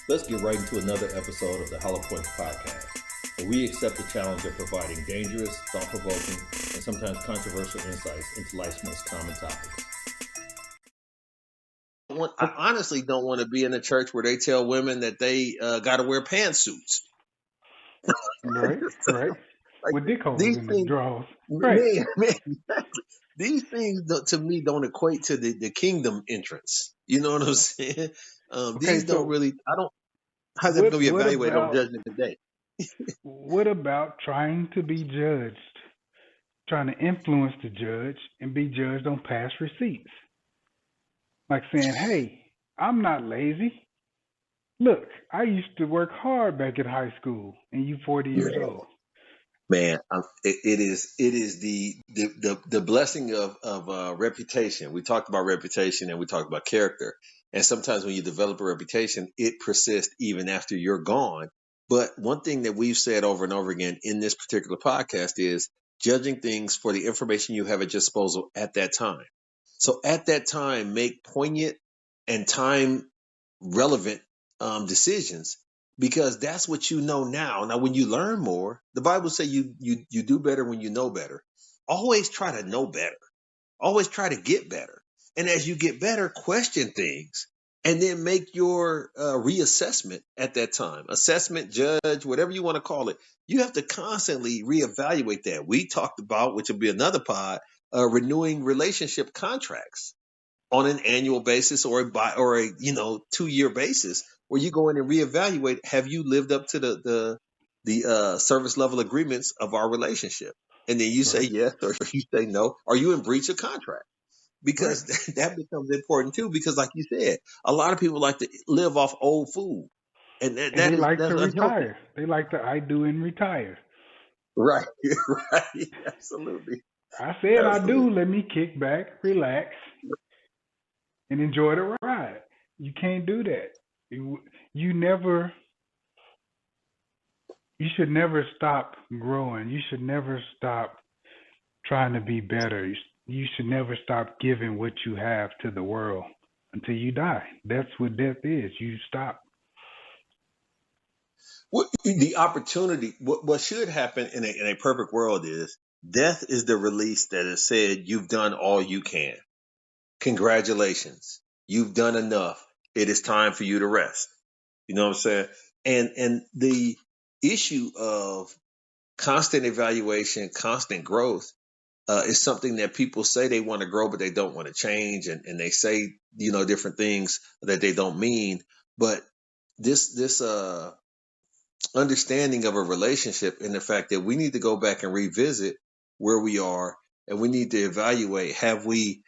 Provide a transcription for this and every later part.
Let's get right into another episode of the Hollow Points Podcast, where we accept the challenge of providing dangerous, thought-provoking, and sometimes controversial insights into life's most common topics. I honestly don't want to be in a church where they tell women that they got to wear pantsuits. Right. Like With dick holes these in the things, drawers. Right. man, these things to me don't equate to the kingdom entrance. You know what I'm saying? Okay, These don't so really. I don't. How's that what going to be what evaluated on about Judgment Day? what about trying to be judged? Trying to influence the judge and be judged on past receipts. Like saying, hey, I'm not lazy. Look, I used to work hard back in high school and you 40 years old. Man, it is the blessing of reputation. We talked about reputation and we talked about character. And sometimes when you develop a reputation, it persists even after you're gone. But one thing that we've said over and over again in this particular podcast is judging things for the information you have at your disposal at that time. So at that time, make poignant and time relevant decisions because that's what you know now. Now, when you learn more, the Bible says you do better when you know better. Always try to know better. Always try to get better. And as you get better, question things and then make your reassessment at that time. Assessment, judge, whatever you want to call it. You have to constantly reevaluate that. We talked about, which will be another pod, renewing relationship contracts on an annual basis or a 2-year basis where you go in and reevaluate, have you lived up to the service level agreements of our relationship? And then you say yes or you say no. Are you in breach of contract? Because that becomes important too, because like you said, a lot of people like to live off old food. And And that's to unhealthy. retire. They like to I do and retire. Right. Right. Absolutely. I said I do. Absolutely. Let me kick back, relax, and enjoy the ride. You can't do that. You never. You should never stop growing. You should never stop trying to be better. You should never stop giving what you have to the world until you die. That's what death is. You stop. The opportunity, what should happen in a perfect world is death is the release that has said you've done all you can. Congratulations. You've done enough. It is time for you to rest. You know what I'm saying? And the issue of constant evaluation, constant growth is something that people say they want to grow, but they don't want to change. And they say, different things that they don't mean. But this understanding of a relationship and the fact that we need to go back and revisit where we are and we need to evaluate, have we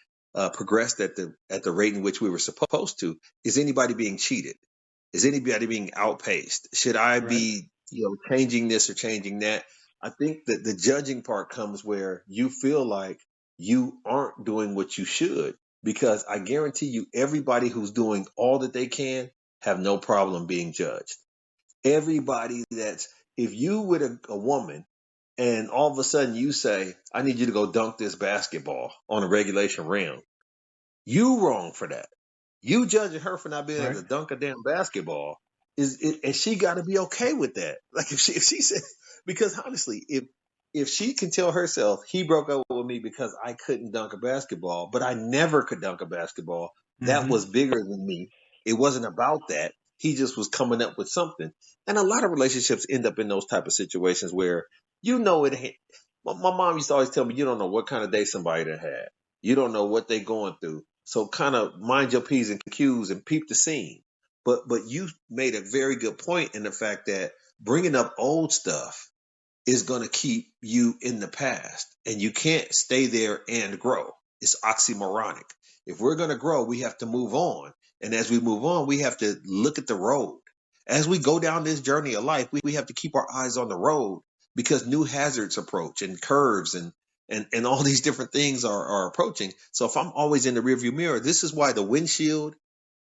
progressed at the rate in which we were supposed to? Is anybody being cheated? Is anybody being outpaced? Should I be changing this or changing that? I think that the judging part comes where you feel like you aren't doing what you should, because I guarantee you everybody who's doing all that they can have no problem being judged. Everybody if you with a woman and all of a sudden you say, I need you to go dunk this basketball on a regulation rim, you wrong for that. You judging her for not being able to dunk a damn basketball and she got to be okay with that. Like if she said, because honestly, if she can tell herself he broke up with me because I couldn't dunk a basketball, but I never could dunk a basketball, that was bigger than me. It wasn't about that. He just was coming up with something. And a lot of relationships end up in those type of situations where it. My mom used to always tell me, you don't know what kind of day somebody done had. You don't know what they going through. So kind of mind your P's and Q's and peep the scene. But you made a very good point in the fact that bringing up old stuff is going to keep you in the past, and you can't stay there and grow. It's oxymoronic. If we're going to grow, we have to move on. And as we move on, we have to look at the road. As we go down this journey of life, we have to keep our eyes on the road because new hazards approach and curves and all these different things are approaching. So if I'm always in the rearview mirror, this is why the windshield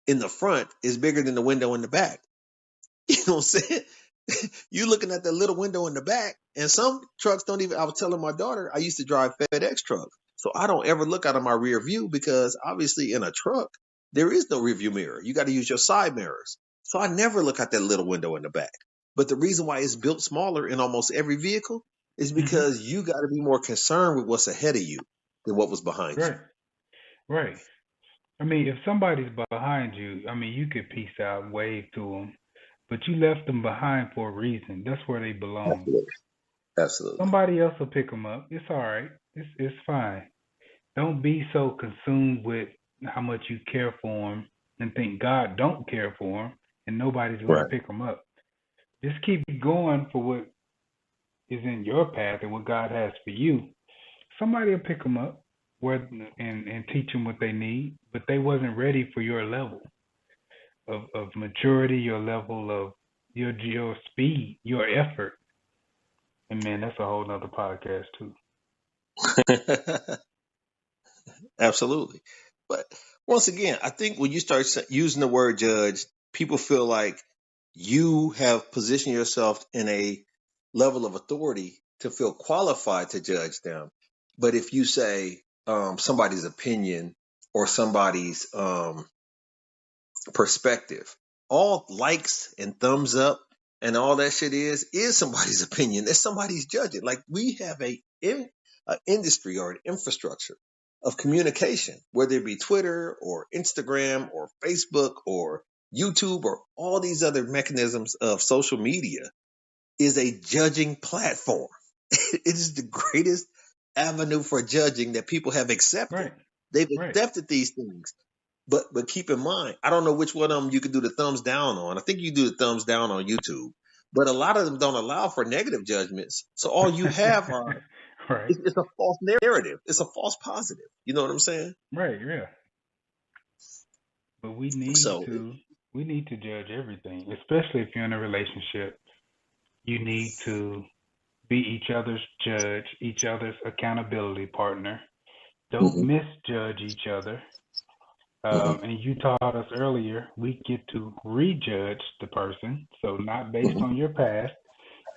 in the front is bigger than the window in the back. You know what I'm saying? You looking at that little window in the back, and some trucks don't even. I was telling my daughter I used to drive FedEx trucks, so I don't ever look out of my rear view because obviously in a truck there is no rear view mirror. You got to use your side mirrors. So I never look out that little window in the back. But the reason why it's built smaller in almost every vehicle is because you got to be more concerned with what's ahead of you than what was behind you. Right, right. I mean, if somebody's behind you, I mean, you could peace out, and wave to them, but you left them behind for a reason. That's where they belong. Absolutely. Absolutely. Somebody else will pick them up. It's all right. It's fine. Don't be so consumed with how much you care for them and think God don't care for them and nobody's going to Right. pick them up. Just keep going for what is in your path and what God has for you. Somebody will pick them up and teach them what they need, but they wasn't ready for your level of maturity, your level of your speed, your effort. And man, that's a whole nother podcast too. Absolutely. But once again, I think when you start using the word judge, people feel like you have positioned yourself in a level of authority to feel qualified to judge them. But if you say somebody's opinion or somebody's perspective, all likes and thumbs up and all that shit is somebody's opinion. It's somebody's judging. Like we have a industry or an infrastructure of communication, whether it be Twitter or Instagram or Facebook or YouTube or all these other mechanisms of social media, is a judging platform. It is the greatest avenue for judging that people have accepted. Right. They've Right. accepted these things. But keep in mind, I don't know which one of them you can do the thumbs down on. I think you do the thumbs down on YouTube, but a lot of them don't allow for negative judgments. So all you have are Right. it's a false narrative. It's a false positive. You know what I'm saying? Right, yeah. But we need So to judge everything, especially if you're in a relationship. You need to be each other's judge, each other's accountability partner. Don't mhm, misjudge each other. mhm, And you taught us earlier, we get to rejudge the person. So not based mhm, on your past.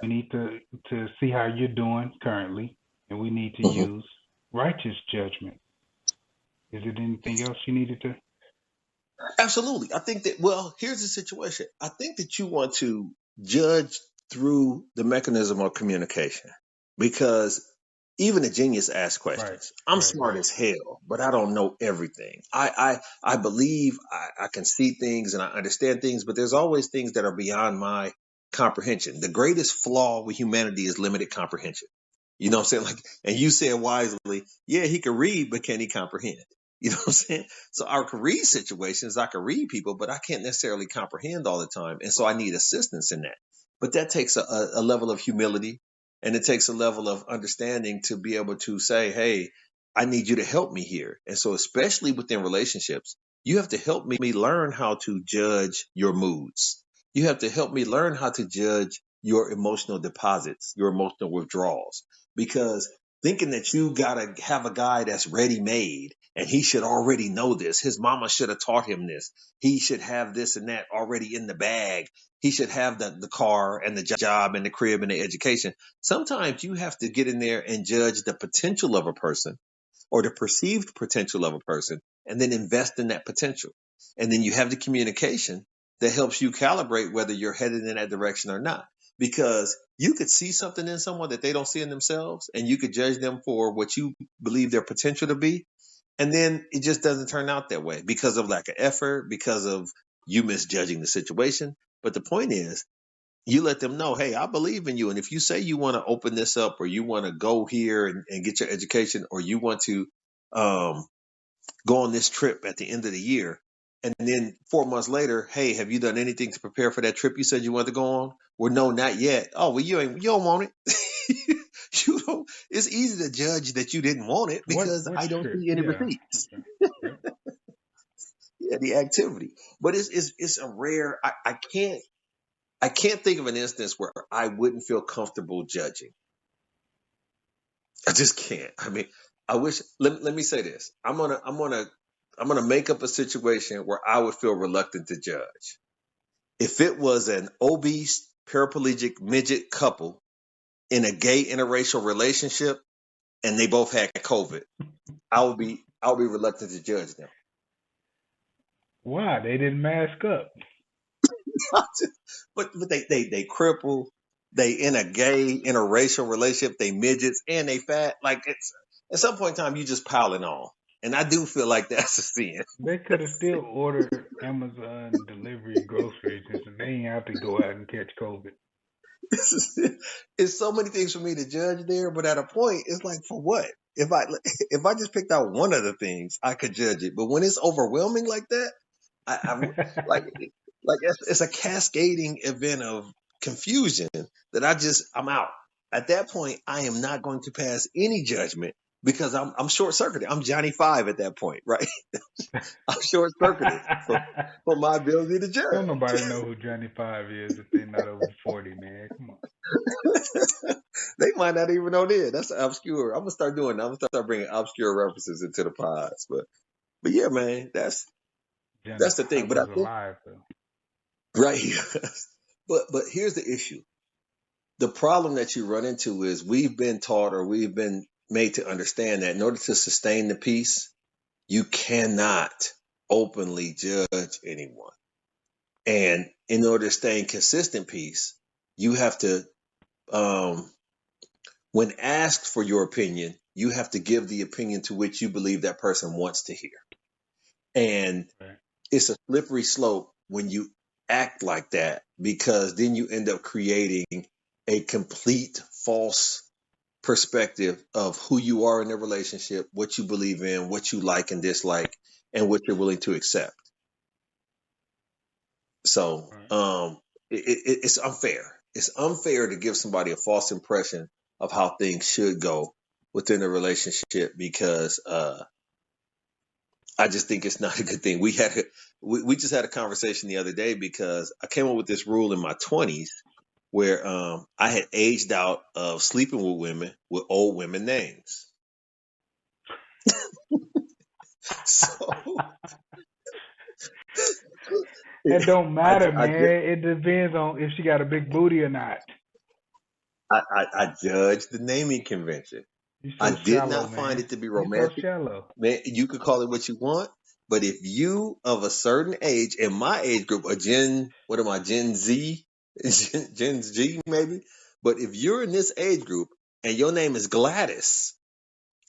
We need to see how you're doing currently, and we need to mhm. use righteous judgment. Is it anything else you needed to? Absolutely. I think that, well, here's the situation. I think that you want to judge through the mechanism of communication because even a genius asks Right, questions. I'm right, smart right, as hell, but I don't know everything. I believe I can see things and I understand things, but there's always things that are beyond my comprehension. The greatest flaw with humanity is limited comprehension. You know what I'm saying? Like, and you said wisely, yeah, he can read, but can he comprehend? You know what I'm saying? So our can read situations, I can read people, but I can't necessarily comprehend all the time. And so I need assistance in that. But that takes a level of humility and it takes a level of understanding to be able to say, hey, I need you to help me here. And so, especially within relationships, you have to help me learn how to judge your moods. You have to help me learn how to judge your emotional deposits, your emotional withdrawals, because thinking that you got to have a guy that's ready made and he should already know this. His mama should have taught him this. He should have this and that already in the bag. He should have the car and the job and the crib and the education. Sometimes you have to get in there and judge the potential of a person or the perceived potential of a person and then invest in that potential. And then you have the communication that helps you calibrate whether you're headed in that direction or not. Because you could see something in someone that they don't see in themselves and you could judge them for what you believe their potential to be. And then it just doesn't turn out that way because of lack of effort, because of you misjudging the situation. But the point is, you let them know, hey, I believe in you. And if you say you want to open this up or you want to go here and get your education or you want to go on this trip at the end of the year, and then 4 months later, hey, have you done anything to prepare for that trip you said you wanted to go on? Well, no, not yet. Oh, well, you don't want it. You don't. It's easy to judge that you didn't want it because What I don't trip? see any Yeah. receipts. Okay. Yep. Yeah, the activity, but it's a rare. I can't think of an instance where I wouldn't feel comfortable judging. I just can't. I mean, I wish. Let me say this. I'm gonna make up a situation where I would feel reluctant to judge. If it was an obese paraplegic midget couple in a gay interracial relationship and they both had COVID, I would be reluctant to judge them. Why they didn't mask up? but they cripple, they in a gay interracial relationship, they midgets and they fat. Like it's at some point in time you just piling on. And I do feel like that's a sin. They could have still ordered Amazon delivery groceries, and so they ain't have to go out and catch COVID. It's so many things for me to judge there, but at a point it's like for what? If I just picked out one of the things, I could judge it. But when it's overwhelming like that, I'm like it's a cascading event of confusion that I'm out. At that point, I am not going to pass any judgment because I'm short circuited. I'm Johnny Five at that point, right? I'm short circuited for my ability to Don't judge. nobody know who Johnny Five is if they're not over 40, man. Come on. They might not even know this. That's obscure. I'm gonna start doing that. I'm gonna start bringing obscure references into the pods. But yeah, man, that's Johnny the thing. Five But I was think alive, though. right here. But here's the issue. The problem that you run into is we've been taught or we've been made to understand that in order to sustain the peace, you cannot openly judge anyone. And in order to stay in consistent peace, you have to, when asked for your opinion, you have to give the opinion to which you believe that person wants to hear. And Right. it's a slippery slope when you act like that, because then you end up creating a complete false perspective of who you are in a relationship, what you believe in, what you like and dislike, and what you're willing to accept. So Right. it's unfair. It's unfair to give somebody a false impression of how things should go within a relationship because I just think it's not a good thing. We just had a conversation the other day because I came up with this rule in my 20s where I had aged out of sleeping with women with old women names. So It don't matter, I man. It depends on if she got a big booty or not. I judged the naming convention. You I so did shallow, not find man. it to be You so romantic. shallow. Man, you could call it what you want, but if you of a certain age in my age group, Gen Z, Gen G maybe. But if you're in this age group and your name is Gladys,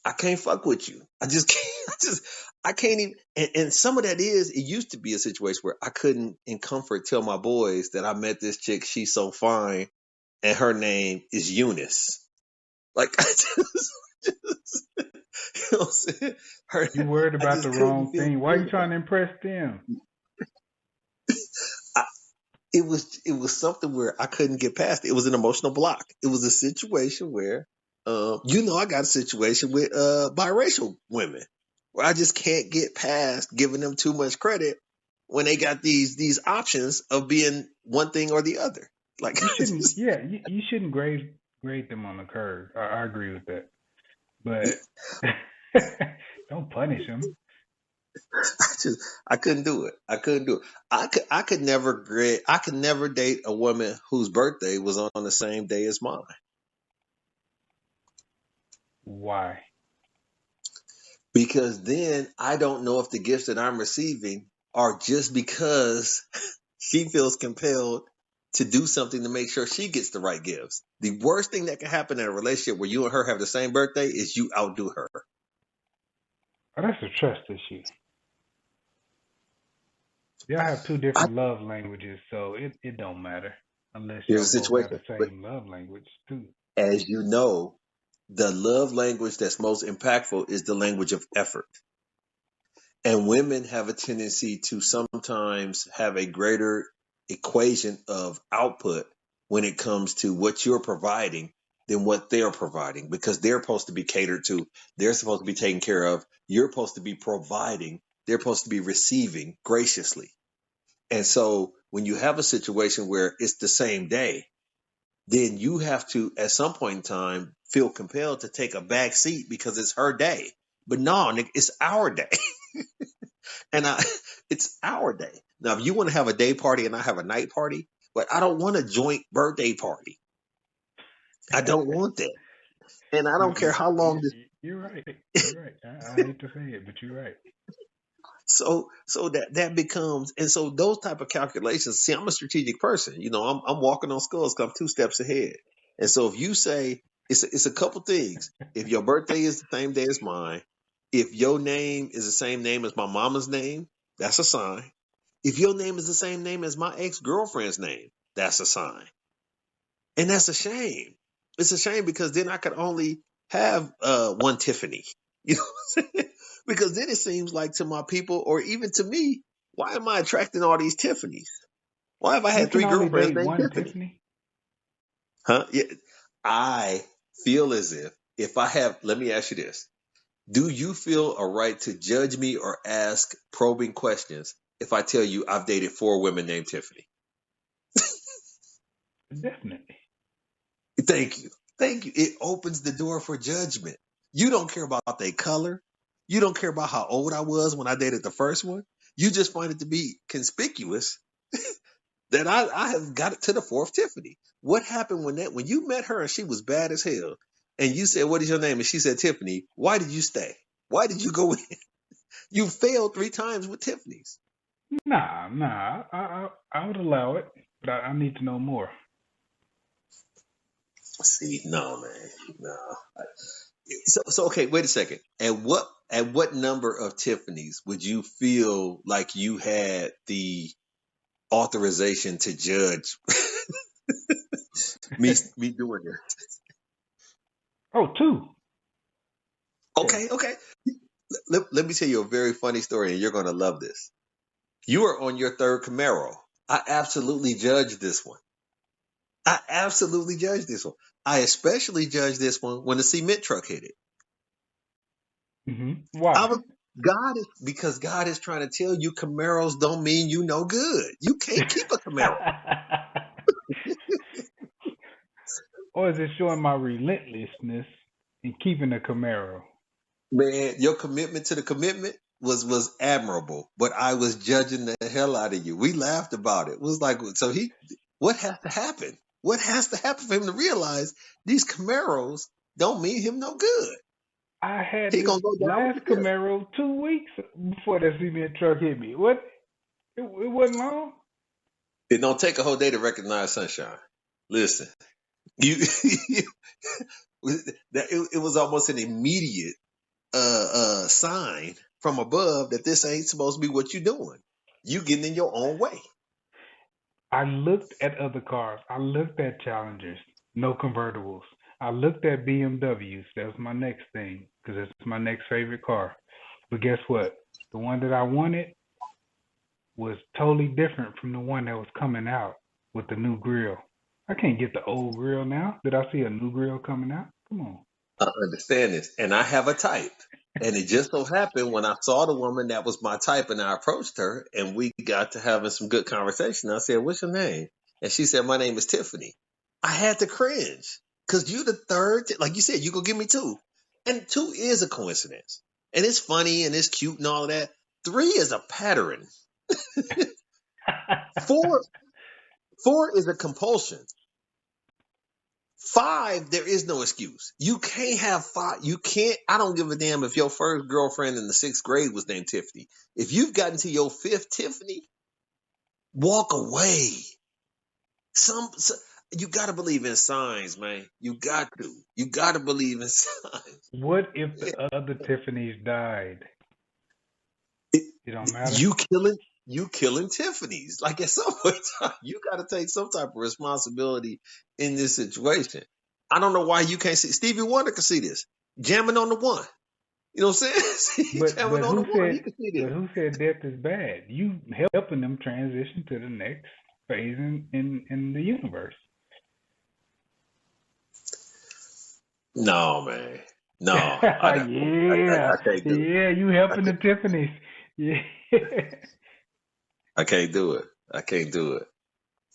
I can't fuck with you. I just can't. I can't even. And some of that it used to be a situation where I couldn't in comfort tell my boys that I met this chick. She's so fine, and her name is Eunice. Like I just you know what I'm saying? You worried I about just the couldn't wrong feel thing. Why good you trying about to impress them? it. It was something where I couldn't get past it. It was an emotional block. It was a situation where, I got a situation with biracial women where I just can't get past giving them too much credit when they got these options of being one thing or the other. Like You shouldn't. Yeah, you shouldn't grade them on the curve. I agree with that, but don't punish them. I couldn't do it. I couldn't do it. I could never date a woman whose birthday was on the same day as mine. Why? Because then I don't know if the gifts that I'm receiving are just because she feels compelled to do something to make sure she gets the right gifts. The worst thing that can happen in a relationship where you and her have the same birthday is you outdo her. Oh, that's a trust issue. Y'all have two I, different love languages, so it don't matter unless Here's y'all a both have situation, the but same love language too. as you know, the love language that's most impactful is the language of effort. And women have a tendency to sometimes have a greater equation of output when it comes to what you're providing than what they're providing, because they're supposed to be catered to. They're supposed to be taken care of. You're supposed to be providing. They're supposed to be receiving graciously. And so when you have a situation where it's the same day, then you have to, at some point in time, feel compelled to take a back seat because it's her day. But no, it's our day. And it's our day. Now, if you want to have a day party and I have a night party, but I don't want a joint birthday party. I don't want that. And I No, don't care how long this. you're right. You're right. I hate to say it, but you're right. So that becomes, and so those type of calculations. See, I'm a strategic person. I'm walking on skulls 'cause I'm 2 steps ahead. And so if you say it's a couple things. If your birthday is the same day as mine, if your name is the same name as my mama's name, that's a sign. If your name is the same name as my ex-girlfriend's name, that's a sign. And that's a shame. It's a shame because then I could only have one Tiffany. You know what I'm saying? Because then it seems like to my people, or even to me, why am I attracting all these Tiffany's? Why have I You had can 3 only girlfriends date named one Tiffany? Tiffany. Huh? Yeah. I feel as if I have, let me ask you this. Do you feel a right to judge me or ask probing questions if I tell you I've dated 4 women named Tiffany? Definitely. Thank you. Thank you. It opens the door for judgment. You don't care about their color. You don't care about how old I was when I dated the first one. You just find it to be conspicuous that I have got it to the 4th Tiffany. What happened when you met her and she was bad as hell and you said, "What is your name?" and she said Tiffany, why did you stay? Why did you go in? You failed 3 times with Tiffany's. Nah. I would allow it, but I need to know more. See, no, man. No. So okay, wait a second. At what number of Tiffany's would you feel like you had the authorization to judge me doing this? Oh, 2. Yeah. Okay. Let me tell you a very funny story, and you're gonna love this. You are on your 3rd Camaro. I absolutely judged this one. I especially judged this one when the cement truck hit it. I Why? was because God is trying to tell you Camaros don't mean you no good. You can't keep a Camaro. Or is it showing my relentlessness in keeping a Camaro? Man, your commitment to the commitment was admirable, but I was judging the hell out of you. We laughed about it. It was like, so what has to happen? What has to happen for him to realize these Camaros don't mean him no good? I had He this gonna go down with last the ship. Camaro 2 weeks before that cement truck hit me. What? It wasn't long. It don't take a whole day to recognize sunshine. Listen, you, it was almost an immediate sign from above that this ain't supposed to be what you doing. You getting in your own way. I looked at other cars. I looked at Challengers, no convertibles. I looked at BMWs. That was my next thing because it's my next favorite car. But guess what? The one that I wanted was totally different from the one that was coming out with the new grill. I can't get the old grill now. Did I see a new grill coming out? Come on. I understand this, and I have a type. And it just so happened when I saw the woman that was my type, and I approached her, and we got to having some good conversation. I said, "What's your name?" And she said, "My name is Tiffany." I had to cringe because you the third, like you said, you gonna give me 2, and 2 is a coincidence, and it's funny and it's cute and all of that. 3 is a pattern. 4, 4 is a compulsion. 5, there is no excuse. You can't have 5. You can't. I don't give a damn if your first girlfriend in the 6th grade was named Tiffany. If you've gotten to your 5th Tiffany, walk away. You got to believe in signs, man. You got to. You got to believe in signs. What if the other Tiffany's died? It, It don't matter. you killing Tiffany's. Like at some point in time, you got to take some type of responsibility in this situation. I don't know why you can't see. Stevie Wonder can see this. Jamming on the one. You know what I'm saying? But Jamming on the one. He can see this. who said death is bad? You helping them transition to the next phase in the universe. No, man. No. I Yeah, can't do it. yeah, you helping the Tiffany's. Yeah. I can't do it. I can't do it.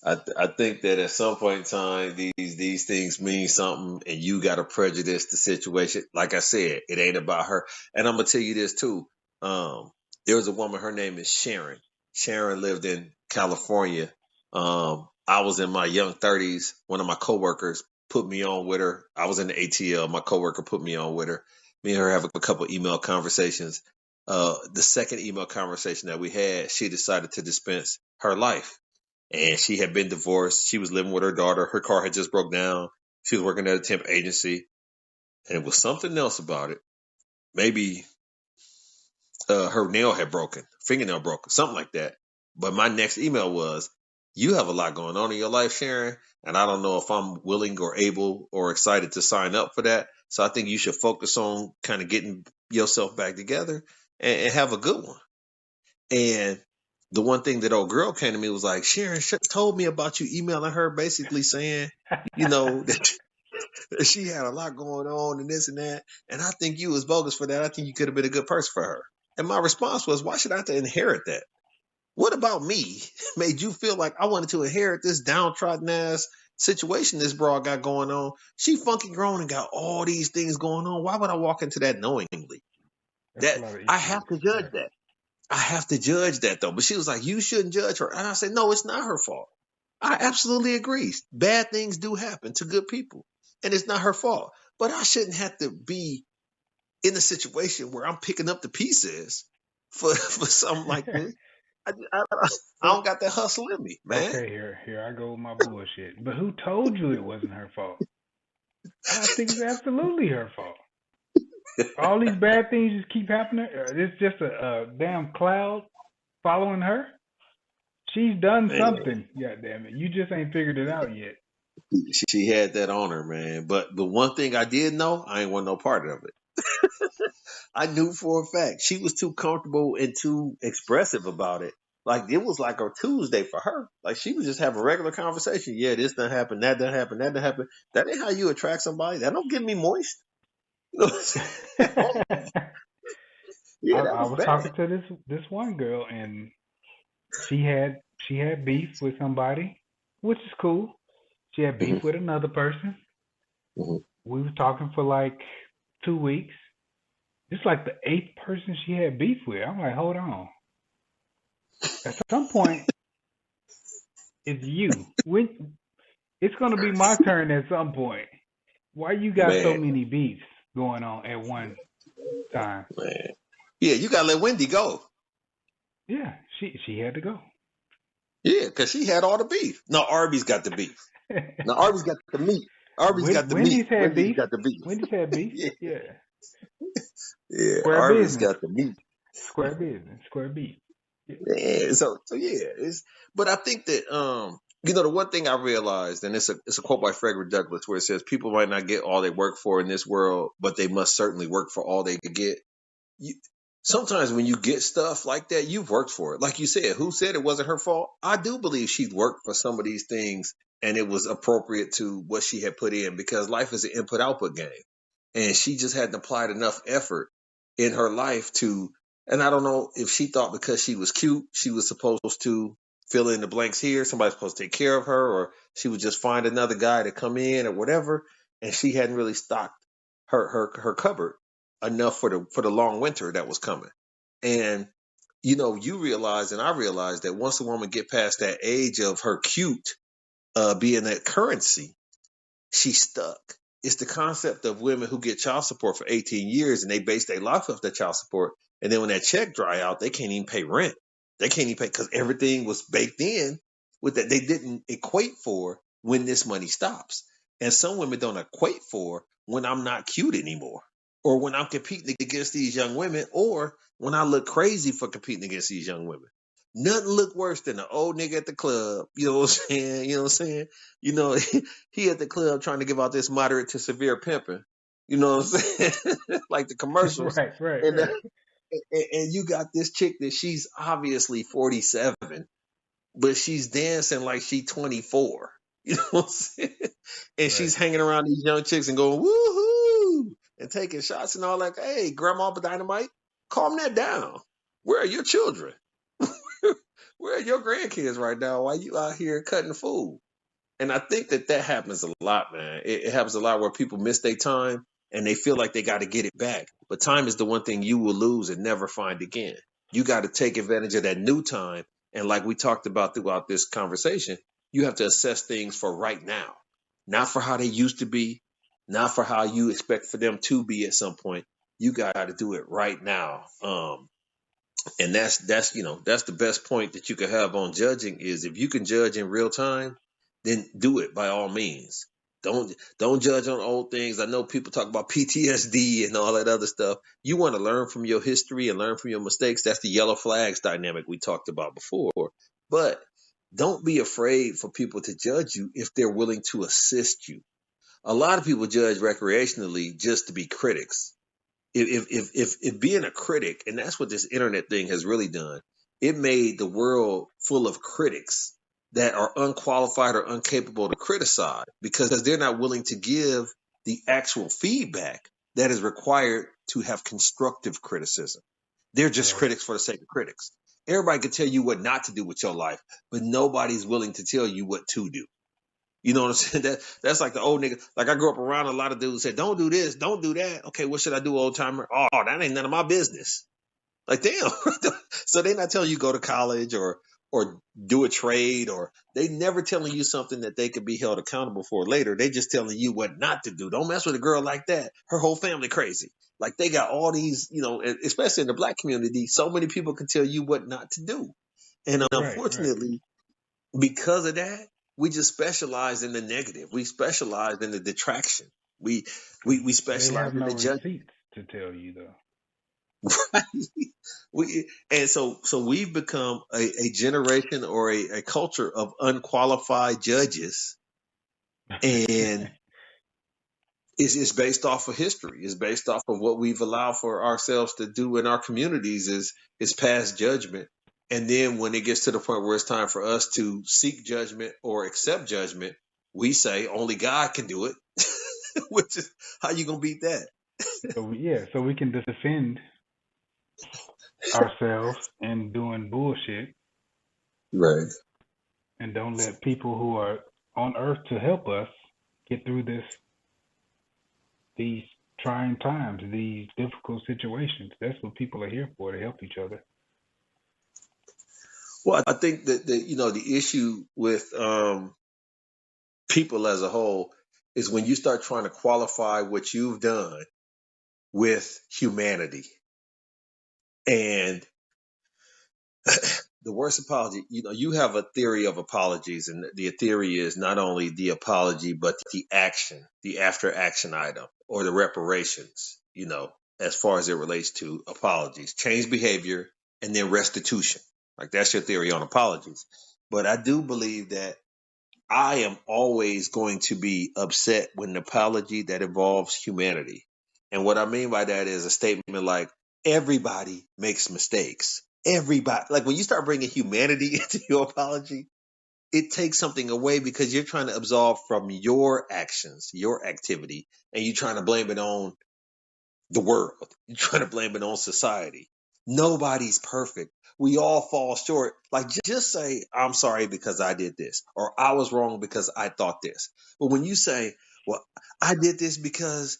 I think that at some point in time, these things mean something, and you got to prejudice the situation. Like I said, it ain't about her. And I'm gonna tell you this too. There was a woman. Her name is Sharon. Sharon lived in California. I was in my young 30s. One of my coworkers put me on with her. I was in the ATL. My coworker put me on with her. Me and her have a couple email conversations. the second email conversation that we had, she decided to dispense her life. And she had been divorced. She was living with her daughter. Her car had just broke down. She was working at a temp agency. And it was something else about it. Maybe her nail had broken, fingernail broken, something like that. But my next email was, you have a lot going on in your life, Sharon, and I don't know if I'm willing or able or excited to sign up for that. So I think you should focus on kind of getting yourself back together and have a good one. And the one thing that old girl came to me was like, Sharon told me about you emailing her basically saying, that she had a lot going on and this and that. And I think you was bogus for that. I think you could have been a good person for her. And my response was, why should I have to inherit that? What about me made you feel like I wanted to inherit this downtrodden ass situation this broad got going on? She funky grown and got all these things going on. Why would I walk into that knowingly? That's a That lot of I issues. have to judge Yeah. that. I have to judge that though. But she was like, you shouldn't judge her. And I said, no, it's not her fault. I absolutely agree. Bad things do happen to good people. And it's not her fault. But I shouldn't have to be in a situation where I'm picking up the pieces for something like this. I Well, don't got that hustle in me, man. okay, here I go with my bullshit. But who told you it wasn't her fault? I think it's absolutely her fault. All these bad things just keep happening. It's just a damn cloud following her. She's done Man, something. God damn it! You just ain't figured it out yet. she had that on her, man. But the one thing I did know, I ain't want no part of it. I knew for a fact she was too comfortable and too expressive about it. Like it was like a Tuesday for her. Like she was just having a regular conversation. Yeah, this done happened, that done happened, that done happened. That ain't how you attract somebody. That don't get me moist. You know what I'm saying? Yeah, that I was was bad. talking to this one girl, and she had beef with somebody, which is cool. She had beef hmm with another person. hmm We were talking for like 2 weeks. It's like the eighth person she had beef with. I'm like, hold on. At some point, it's you. When it's gonna be my turn at some point. Why you got so Man, many beefs going on at one time? man. Yeah, you gotta let Wendy go. Yeah, she had to go. Yeah, because she had all the beef. No, Arby's got the beef. Now Arby's got the meat. Arby's got the meat. Wendy's had Wendy's beef. got the beef. Wendy's had beef. Yeah, Yeah. yeah. Square Arby's business. got the meat. Square business. Square beef. Yeah. Yeah, so yeah, but I think that the one thing I realized, and it's a quote by Frederick Douglass where it says people might not get all they work for in this world, but they must certainly work for all they could get. You, sometimes when you get stuff like that, you've worked for it. Like you said, who said it wasn't her fault? I do believe she's worked for some of these things and it was appropriate to what she had put in because life is an input output game. And she just hadn't applied enough effort in her life to, and I don't know if she thought because she was cute, she was supposed to fill in the blanks here. Somebody's supposed to take care of her, or she would just find another guy to come in or whatever. And she hadn't really stocked her cupboard enough for the long winter that was coming. And you realize and I realized that once a woman get past that age of her cute being that currency, she's stuck. It's the concept of women who get child support for 18 years and they base their life off that child support. And then when that check dry out, they can't even pay rent. They can't even pay because everything was baked in with that they didn't equate for when this money stops. And some women don't equate for when I'm not cute anymore or when I'm competing against these young women or when I look crazy for competing against these young women. Nothing look worse than an old nigga at the club. You know what I'm saying? You know what I'm saying? You know, he at the club trying to give out this moderate to severe pimping. You know what I'm saying? Like the commercials. Right, right, And, right. and you got this chick that she's obviously 47, but she's dancing like she 24. You know what I'm saying? And Right. she's hanging around these young chicks and going, woohoo, and taking shots and all that. Hey, Grandma Dynamite, calm that down. Where are your children? Where are your grandkids right now? Why you out here cutting food? And I think that happens a lot, man. It happens a lot where people miss their time and they feel like they got to get it back. But time is the one thing you will lose and never find again. You got to take advantage of that new time. And like we talked about throughout this conversation, you have to assess things for right now, not for how they used to be, not for how you expect for them to be at some point. You got to do it right now. And that's the best point that you can have on judging is if you can judge in real time, then do it by all means. Don't judge on old things. I know people talk about PTSD and all that other stuff. You want to learn from your history and learn from your mistakes. That's the yellow flags dynamic we talked about before. But don't be afraid for people to judge you if they're willing to assist you. A lot of people judge recreationally just to be critics. If being a critic, and that's what this internet thing has really done, it made the world full of critics that are unqualified or incapable to criticize because they're not willing to give the actual feedback that is required to have constructive criticism. They're just Right. critics for the sake of critics. Everybody can tell you what not to do with your life, but nobody's willing to tell you what to do. You know what I'm saying? That's like the old nigga. Like I grew up around a lot of dudes who said, "Don't do this, don't do that." Okay, what should I do, old timer? Oh, that ain't none of my business. Like damn. So they not telling you go to college or do a trade, or they never telling you something that they could be held accountable for later. They just telling you what not to do. Don't mess with a girl like that. Her whole family crazy. Like they got all these, especially in the black community, so many people can tell you what not to do. And Right. unfortunately, because of that, we just specialize in the negative. We specialize in the detraction. We They specialize have in no the judgment. receipts to tell you though. So we've become a generation or a culture of unqualified judges, and it's based off of history. It's based off of what we've allowed for ourselves to do in our communities is pass judgment. And then when it gets to the point where it's time for us to seek judgment or accept judgment, we say only God can do it. Which is how you gonna beat that? So we can defend ourselves in doing bullshit Right. and don't let people who are on earth to help us get through these trying times, these difficult situations. That's what people are here for, to help each other. Well, I think that the issue with people as a whole is when you start trying to qualify what you've done with humanity. And the worst apology, you have a theory of apologies, and the theory is not only the apology, but the action, the after action item, or the reparations, as far as it relates to apologies, change behavior, and then restitution. Like that's your theory on apologies. But I do believe that I am always going to be upset with an apology that involves humanity. And what I mean by that is a statement like, everybody makes mistakes. Everybody. Like when you start bringing humanity into your apology, it takes something away because you're trying to absolve from your actions, your activity, and you're trying to blame it on the world. You're trying to blame it on society. Nobody's perfect. We all fall short. Like just say, I'm sorry because I did this, or I was wrong because I thought this. But when you say, well, I did this because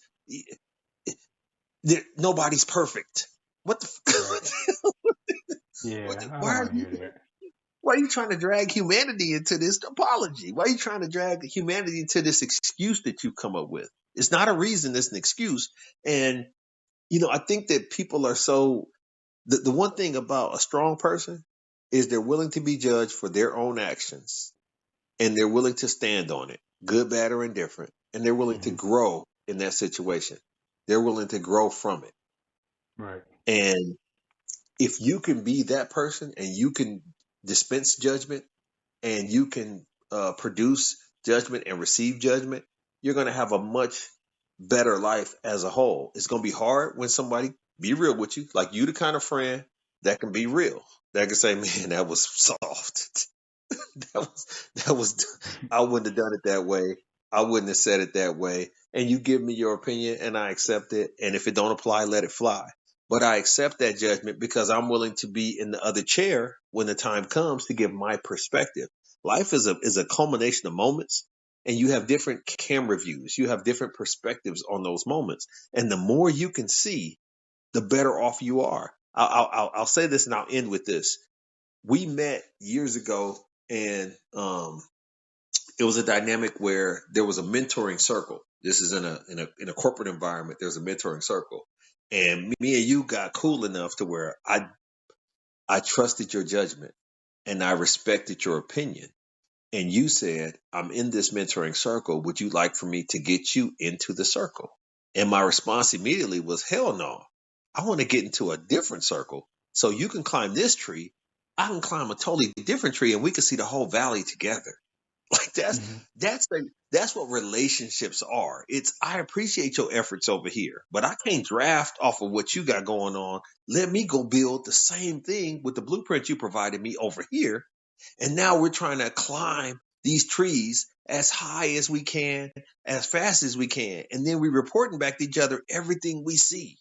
nobody's perfect. What the? Right. Yeah, I Why don't are want to you? hear that. Why are you trying to drag humanity into this apology? Why are you trying to drag humanity into this excuse that you come up with? It's not a reason. It's an excuse. And I think that people are so. The one thing about a strong person is they're willing to be judged for their own actions, and they're willing to stand on it, good, bad, or indifferent, and they're willing to Hmm. grow in that situation. They're willing to grow from it. Right. And if you can be that person and you can dispense judgment and you can produce judgment and receive judgment, you're going to have a much better life as a whole. It's going to be hard when somebody be real with you, like you, the kind of friend that can be real, that can say, "Man, that was soft. that was. I wouldn't have done it that way. I wouldn't have said it that way." And you give me your opinion, and I accept it. And if it don't apply, let it fly. But I accept that judgment because I'm willing to be in the other chair when the time comes to give my perspective. Life is a culmination of moments, and you have different camera views. You have different perspectives on those moments, and the more you can see, the better off you are. I'll say this, and I'll end with this. We met years ago, and it was a dynamic where there was a mentoring circle. This is in a corporate environment. There's a mentoring circle, and me and you got cool enough to where I trusted your judgment and I respected your opinion. And you said, I'm in this mentoring circle. Would you like for me to get you into the circle? And my response immediately was, hell no. I want to get into a different circle. So you can climb this tree. I can climb a totally different tree and we can see the whole valley together. Like that's what relationships are. It's, I appreciate your efforts over here, but I can't draft off of what you got going on. Let me go build the same thing with the blueprint you provided me over here. And now we're trying to climb these trees as high as we can, as fast as we can. And then we're reporting back to each other everything we see.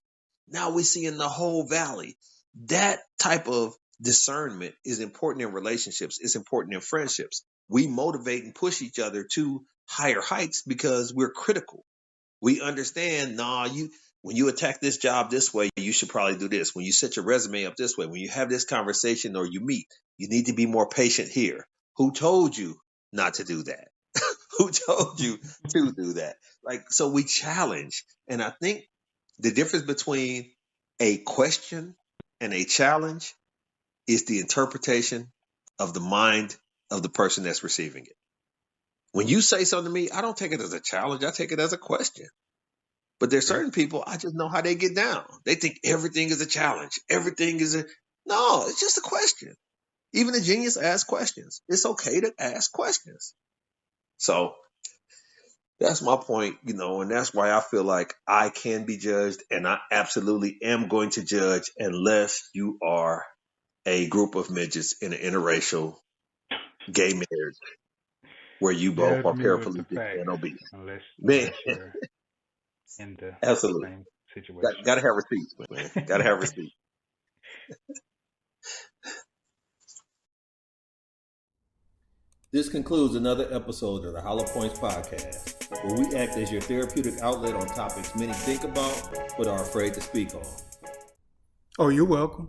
Now we're seeing the whole valley. That type of discernment is important in relationships. It's important in friendships. We motivate and push each other to higher heights because we're critical. We understand, when you attack this job this way, you should probably do this. When you set your resume up this way, when you have this conversation or you meet, you need to be more patient here. Who told you not to do that? Who told you to do that? Like, so we challenge. And I think the difference between a question and a challenge is the interpretation of the mind of the person that's receiving it. When you say something to me, I don't take it as a challenge. I take it as a question. But there's certain people, I just know how they get down. They think everything is a challenge. No, it's just a question. Even a genius asks questions. It's okay to ask questions. So that's my point, and that's why I feel like I can be judged, and I absolutely am going to judge unless you are a group of midgets in an interracial gay marriage where you both Judge are me with the paraplegic facts, and obese. unless Man, you're in the absolutely. same situation. Gotta have receipts, man. Gotta have receipts. This concludes another episode of the Hollow Points Podcast, where we act as your therapeutic outlet on topics many think about but are afraid to speak on. Oh, you're welcome.